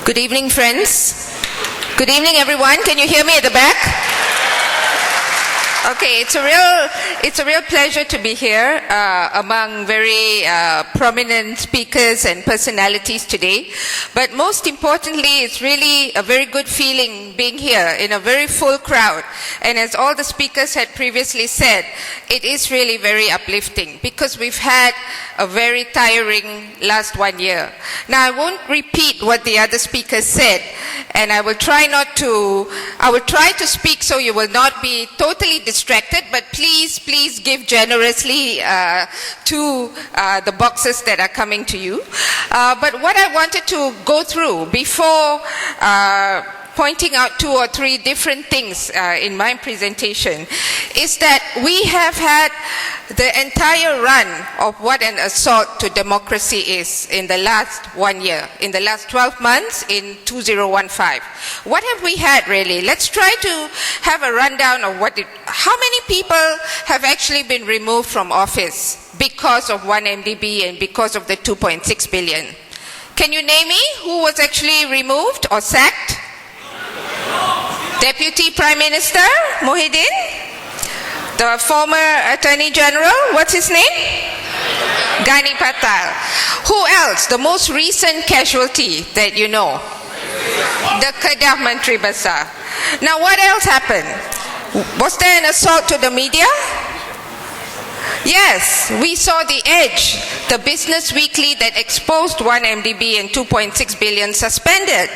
Good evening, friends. Good evening, everyone. Can you hear me at the back? Okay, it's a real pleasure to be here among very prominent speakers and personalities today. But most importantly, it's really a very good feeling being here in a very full crowd. And as all the speakers had previously said, it is really very uplifting because we've had a very tiring last 1 year. Now, I won't repeat what the other speakers said, and I will try to speak so you will not be totally distracted, but please give generously to the boxes that are coming to you. But what I wanted to go through before pointing out 2 or 3 different things in my presentation is that we have had the entire run of what an assault to democracy is in the last 1 year, in the last 12 months in 2015. What have we had really? Let's try to have a rundown of how many people have actually been removed from office because of 1MDB and because of the 2.6 billion. Can you name me who was actually removed or sacked? Deputy Prime Minister Mohidin, the former Attorney General, what's his name? Gani Patal. Who else? The most recent casualty that you know? The Kedah Menteri Besar. Now what else happened? Was there an assault to the media? Yes, we saw The Edge, the business weekly that exposed 1MDB and 2.6 billion suspended.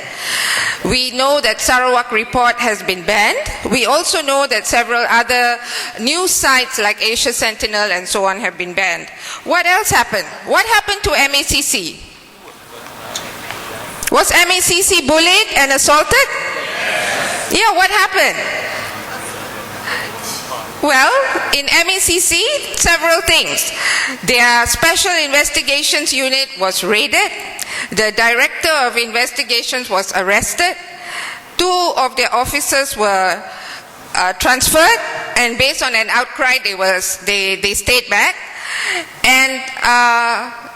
We know that Sarawak Report has been banned. We also know that several other news sites like Asia Sentinel and so on have been banned. What else happened? What happened to MACC? Was MACC bullied and assaulted? Yeah, what happened? Well, in MACC, several things. Their Special Investigations Unit was raided. The Director of Investigations was arrested. 2 of their officers were transferred, and based on an outcry, they stayed back. And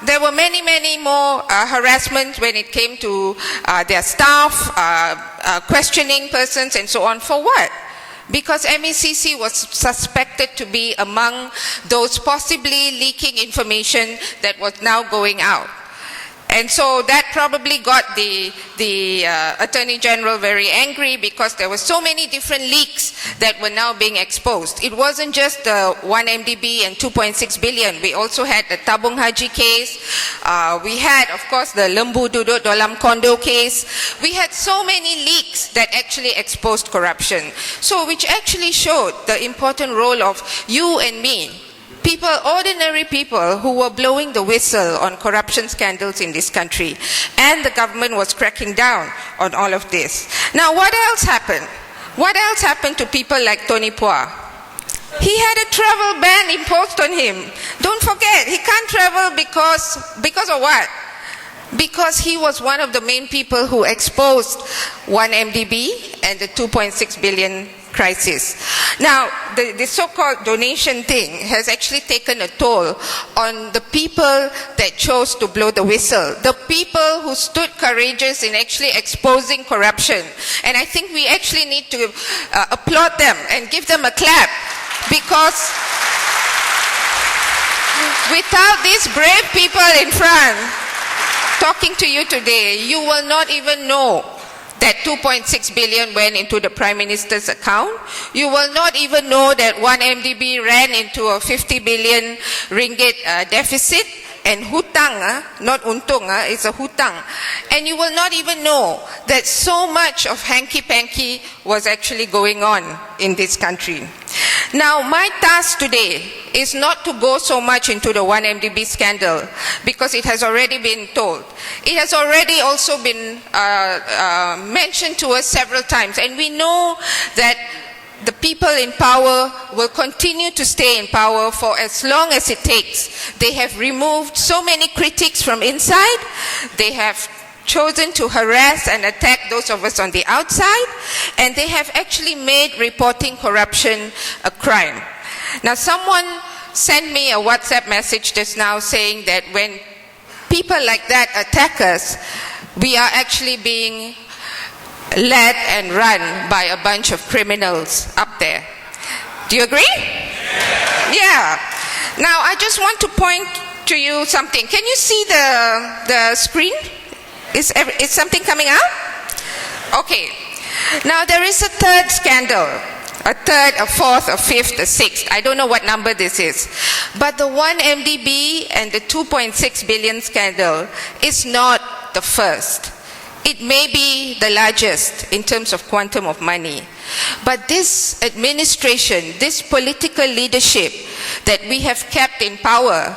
there were many more harassments when it came to their staff, questioning persons, and so on. For what? Because MACC was suspected to be among those possibly leaking information that was now going out. And so that probably got the Attorney General very angry because there were so many different leaks that were now being exposed. It wasn't just the 1MDB and 2.6 billion. We also had the Tabung Haji case. We had, of course, the Lembu Duduk Dalam Kondo case. We had so many leaks that actually exposed corruption. So which actually showed the important role of you and me. People, ordinary people who were blowing the whistle on corruption scandals in this country. And the government was cracking down on all of this. Now, what else happened? What else happened to people like Tony Phua? He had a travel ban imposed on him. Don't forget, he can't travel because of what? Because he was one of the main people who exposed 1MDB and the 2.6 billion crisis. Now, the so-called donation thing has actually taken a toll on the people that chose to blow the whistle, the people who stood courageous in actually exposing corruption. And I think we actually need to applaud them and give them a clap, because without these brave people in front talking to you today, you will not even know that 2.6 billion went into the Prime Minister's account. You will not even know that 1MDB ran into a 50 billion ringgit deficit, and hutang, not untung, it's a hutang. And you will not even know that so much of hanky-panky was actually going on in this country. Now, my task today is not to go so much into the 1MDB scandal, because it has already been told. It has already also been mentioned to us several times, and we know that the people in power will continue to stay in power for as long as it takes. They have removed so many critics from inside. They have chosen to harass and attack those of us on the outside, and they have actually made reporting corruption a crime. Now, someone sent me a WhatsApp message just now saying that when people like that attack us, we are actually being led and run by a bunch of criminals up there. Do you agree? Yeah. Now, I just want to point to you something. Can you see the screen? Is something coming out? Okay. Now, there is a third scandal. A third, a fourth, a fifth, a sixth. I don't know what number this is. But the 1MDB and the 2.6 billion scandal is not the first. It may be the largest in terms of quantum of money. But this administration, this political leadership that we have kept in power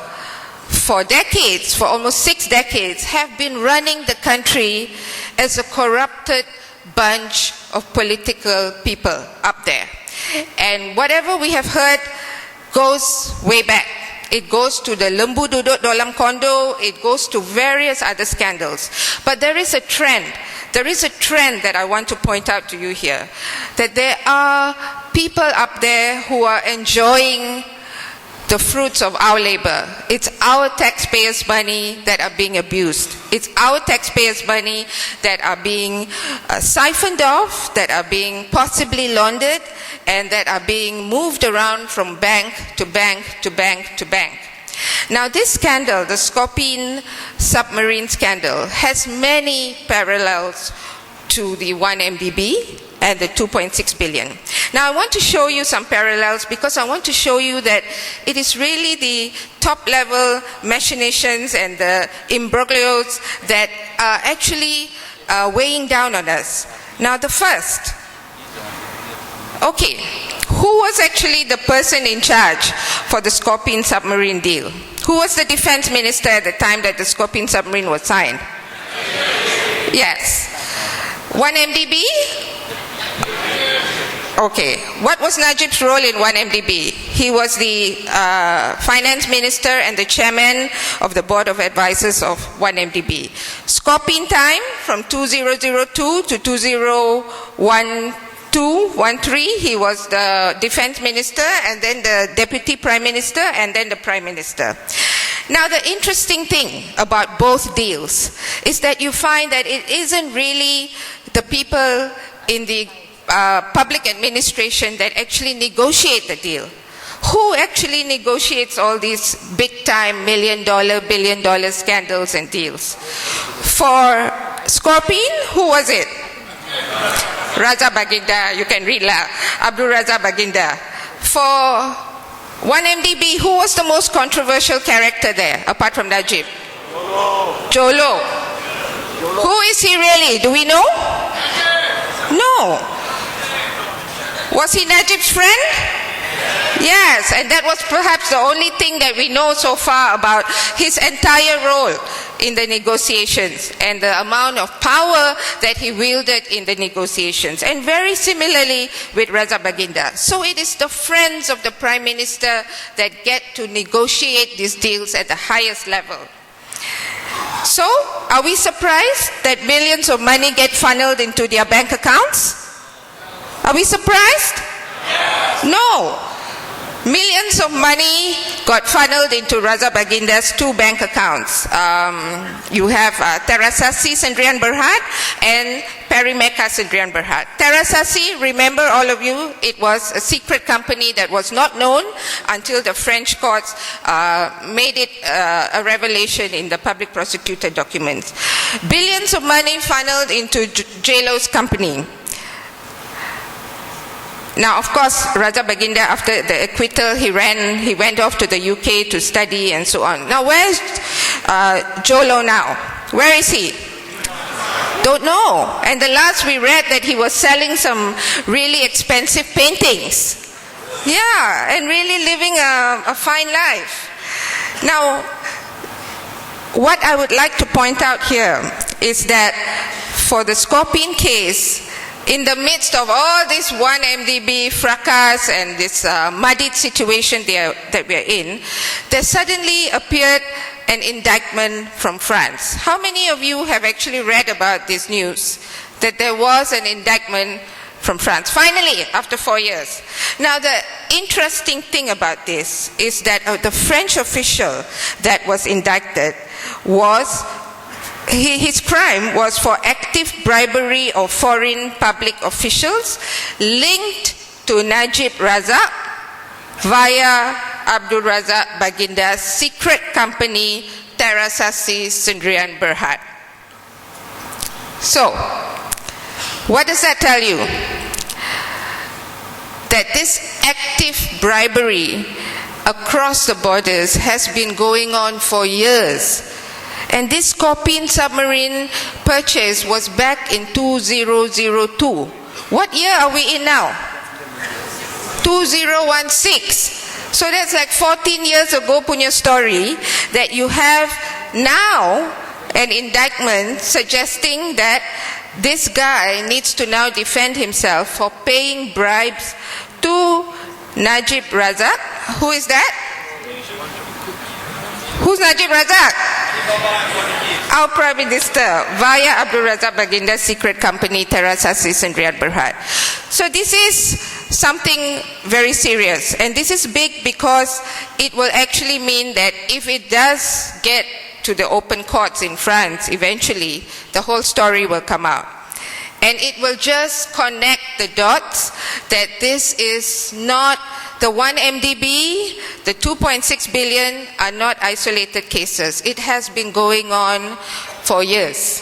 for decades, for almost 6 decades, have been running the country as a corrupted bunch of political people up there. And whatever we have heard goes way back. It goes to the Lembu Duduk Dalam Kondo, it goes to various other scandals. But there is a trend. There is a trend that I want to point out to you here. That there are people up there who are enjoying the fruits of our labor. It's our taxpayers' money that are being abused. It's our taxpayers' money that are being siphoned off, that are being possibly laundered, and that are being moved around from bank to bank to bank to bank. Now, this scandal, the Scorpion submarine scandal, has many parallels to the 1MDB and the 2.6 billion. Now, I want to show you some parallels because I want to show you that it is really the top-level machinations and the imbroglios that are actually weighing down on us. Now, the first. Okay, who was actually the person in charge for the Scorpion submarine deal? Who was the defense minister at the time that the Scorpion submarine was signed? Yes. 1MDB? Okay. What was Najib's role in 1MDB? He was the finance minister and the chairman of the board of advisors of 1MDB. Scorpion time from 2002 to 2013, he was the defense minister and then the deputy prime minister and then the prime minister. Now, the interesting thing about both deals is that you find that it isn't really the people in the public administration that actually negotiate the deal. Who actually negotiates all these big-time $1 billion scandals and deals? For Scorpion, who was it? Raza Baginda, you can read lah. Abdul Raza Baginda. For 1MDB, who was the most controversial character there, apart from Najib? Jolo. Who is he really? Do we know? No. Was he Najib's friend? Yes, and that was perhaps the only thing that we know so far about his entire role in the negotiations and the amount of power that he wielded in the negotiations. And very similarly with Raza Baginda. So it is the friends of the Prime Minister that get to negotiate these deals at the highest level. So, are we surprised that millions of money get funneled into their bank accounts? Are we surprised? Yes. No. Millions of money got funneled into Raza Baginda's 2 bank accounts. You have Terasasi Sendirian Berhad and Perimeka Sendirian Berhad. Terasasi, remember all of you, it was a secret company that was not known until the French courts made it a revelation in the public prosecutor documents. Billions of money funneled into JLO's company. Now, of course, Raza Baginda, after the acquittal, he went off to the UK to study and so on. Now, where's Jolo now? Where is he? Don't know. And the last we read that he was selling some really expensive paintings. Yeah, and really living a fine life. Now, what I would like to point out here is that for the Scorpion case, in the midst of all this 1MDB fracas and this muddied situation that we are in, there suddenly appeared an indictment from France. How many of you have actually read about this news, that there was an indictment from France? Finally, after 4 years. Now, the interesting thing about this is that the French official that was indicted was his crime was for active bribery of foreign public officials linked to Najib Razak via Abdul Razak Baginda's secret company Terasasi Sendirian Berhad. So, what does that tell you? That this active bribery across the borders has been going on for years. And this Scorpion submarine purchase was back in 2002. What year are we in now? 2016. So that's like 14 years ago punya story that you have now an indictment suggesting that this guy needs to now defend himself for paying bribes to Najib Razak. Who is that? Who's Najib Razak? Our Prime Minister, via Abdul Razak Baginda's secret company Terasasi Sendirian Berhad. So this is something very serious, and this is big because it will actually mean that if it does get to the open courts in France, eventually the whole story will come out. And it will just connect the dots that this is not the 1 MDB, the 2.6 billion are not isolated cases. It has been going on for years.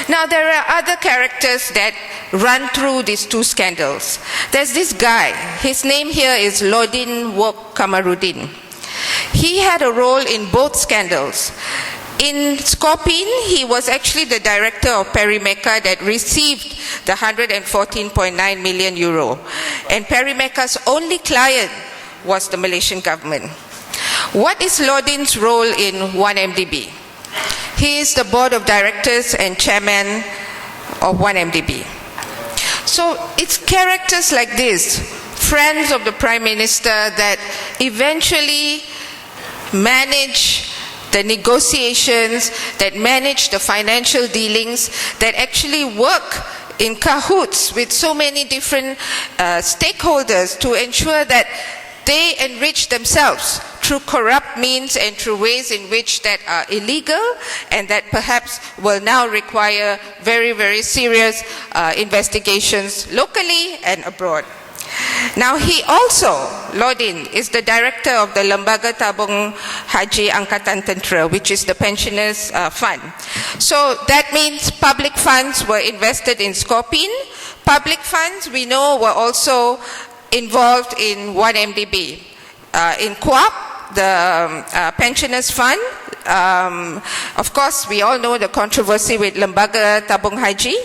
Now there are other characters that run through these two scandals. There's this guy, his name here is Lodin Wok Kamarudin. He had a role in both scandals. In Scorpion, he was actually the director of Perimeka that received the 114.9 million euro. And Perimeka's only client was the Malaysian government. What is Lodin's role in 1MDB? He is the board of directors and chairman of 1MDB. So it's characters like this, friends of the Prime Minister, that eventually manage the negotiations, that manage the financial dealings, that actually work in cahoots with so many different stakeholders to ensure that they enrich themselves through corrupt means and through ways in which that are illegal and that perhaps will now require very, very serious investigations locally and abroad. Now he also, Lodin, is the director of the Lembaga Tabung Haji Angkatan Tentera, which is the pensioners' fund. So that means public funds were invested in Scorpion. Public funds, we know, were also involved in 1MDB. In KWAP, the pensioners' fund, of course, we all know the controversy with Lembaga Tabung Haji,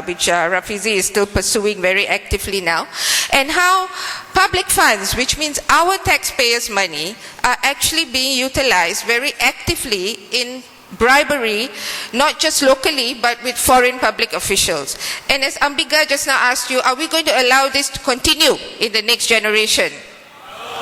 which Rafizi is still pursuing very actively now, and how public funds, which means our taxpayers' money, are actually being utilized very actively in bribery, not just locally, but with foreign public officials. And as Ambiga just now asked you, are we going to allow this to continue in the next generation?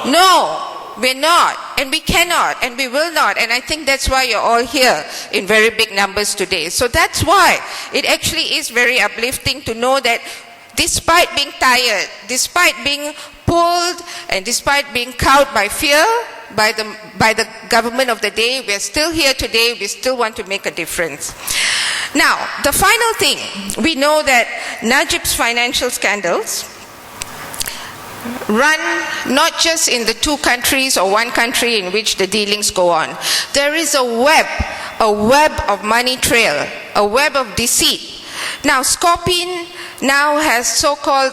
No. We're not, and we cannot, and we will not, and I think that's why you're all here in very big numbers today. So that's why it actually is very uplifting to know that despite being tired, despite being pulled, and despite being cowed by fear by the government of the day, we're still here today, we still want to make a difference. Now, the final thing, we know that Najib's financial scandals run not just in the two countries or one country in which the dealings go on. There is a web of money trail, a web of deceit. Now, Scorpion now has so-called,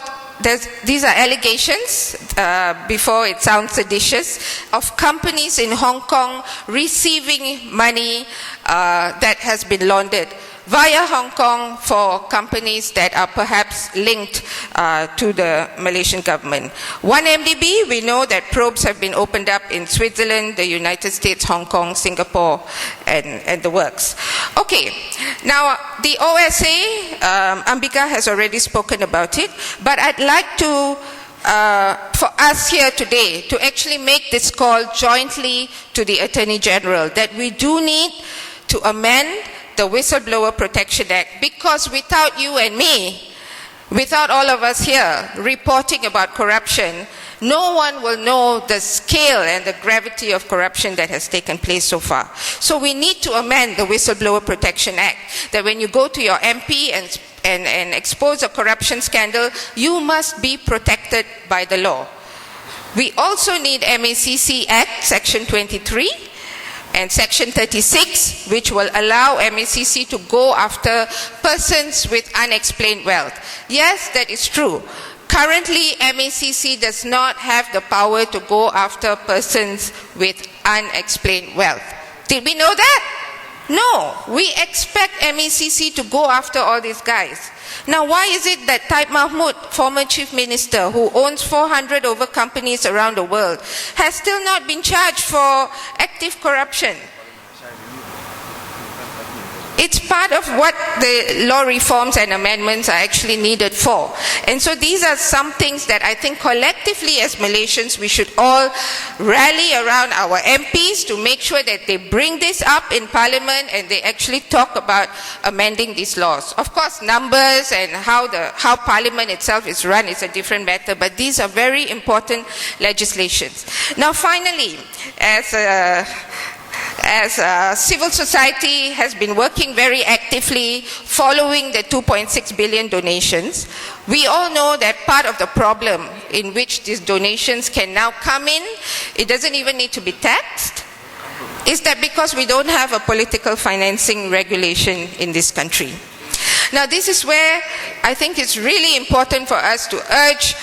these are allegations, before it sounds seditious, of companies in Hong Kong receiving money that has been laundered via Hong Kong for companies that are perhaps linked to the Malaysian government. 1MDB, we know that probes have been opened up in Switzerland, the United States, Hong Kong, Singapore, and the works. Okay, now the OSA, Ambika has already spoken about it, but I'd like to, for us here today, to actually make this call jointly to the Attorney General, that we do need to amend the Whistleblower Protection Act, because without you and me, without all of us here reporting about corruption, no one will know the scale and the gravity of corruption that has taken place so far. So we need to amend the Whistleblower Protection Act, that when you go to your MP and expose a corruption scandal, you must be protected by the law. We also need MACC Act, Section 23, and Section 36, which will allow MACC to go after persons with unexplained wealth. Yes, that is true. Currently, MACC does not have the power to go after persons with unexplained wealth. Did we know that? No. We expect MACC to go after all these guys. Now, why is it that Taib Mahmud, former chief minister, who owns 400 over companies around the world, has still not been charged for active corruption? It's part of what the law reforms and amendments are actually needed for. And so these are some things that I think collectively as Malaysians we should all rally around our MPs to make sure that they bring this up in Parliament and they actually talk about amending these laws. Of course, numbers and how Parliament itself is run is a different matter, but these are very important legislations. Now finally, as civil society has been working very actively following the 2.6 billion donations, we all know that part of the problem in which these donations can now come in, it doesn't even need to be taxed, is that because we don't have a political financing regulation in this country. Now this is where I think it's really important for us to urge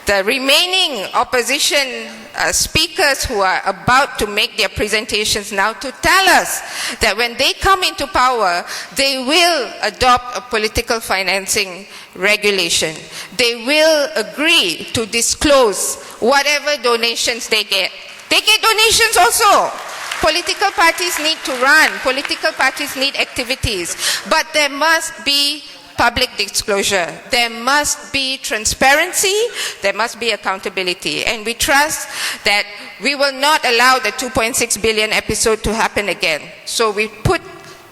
the remaining opposition speakers who are about to make their presentations now to tell us that when they come into power, they will adopt a political financing regulation. They will agree to disclose whatever donations they get. They get donations also. Political parties need to run. Political parties need activities. But there must be public disclosure. There must be transparency, there must be accountability, and we trust that we will not allow the 2.6 billion episode to happen again. So we put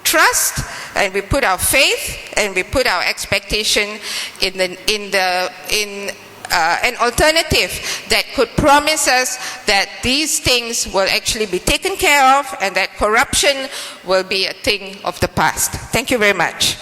trust and we put our faith and we put our expectation in an alternative that could promise us that these things will actually be taken care of and that corruption will be a thing of the past. Thank you very much.